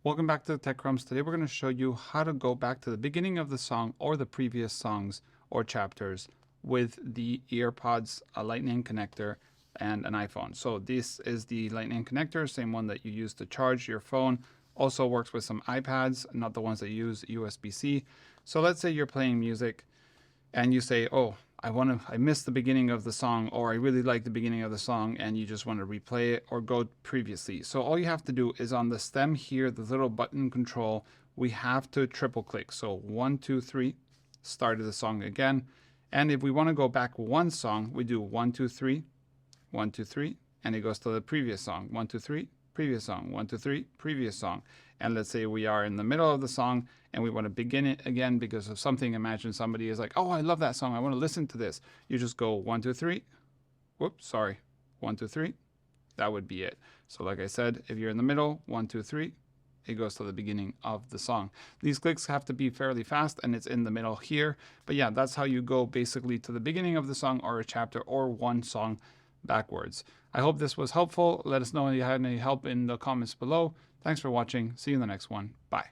Welcome back to Tech Crumbs. Today we're going to show you how to go back to the beginning of the song or the previous songs or chapters with the EarPods, a Lightning connector, and an iPhone. So this is the Lightning connector, same one that you use to charge your phone. Also works with some iPads, not the ones that use USB-C. So let's say you're playing music and you say, oh, I missed the beginning of the song, or I really like the beginning of the song, and you just want to replay it or go previously. So all you have to do is on the stem here, the little button control, we have to triple click. So 1, 2, 3, started the song again. And if we want to go back one song, we do 1, 2, 3, 1, 2, 3, and it goes to the previous song. 1, 2, 3, previous song. 1, 2, 3, previous song. And let's say we are in the middle of the song and we want to begin it again because of something. Imagine somebody is like, oh, I love that song, I want to listen to this. You just go 1, 2, 3. Whoops, sorry. 1, 2, 3. That would be it. So like I said, if you're in the middle, 1, 2, 3, it goes to the beginning of the song. These clicks have to be fairly fast and it's in the middle here. But yeah, that's how you go basically to the beginning of the song or a chapter or one song backwards. I hope this was helpful. Let us know if you had any help in the comments below. Thanks for watching. See you in the next one. Bye.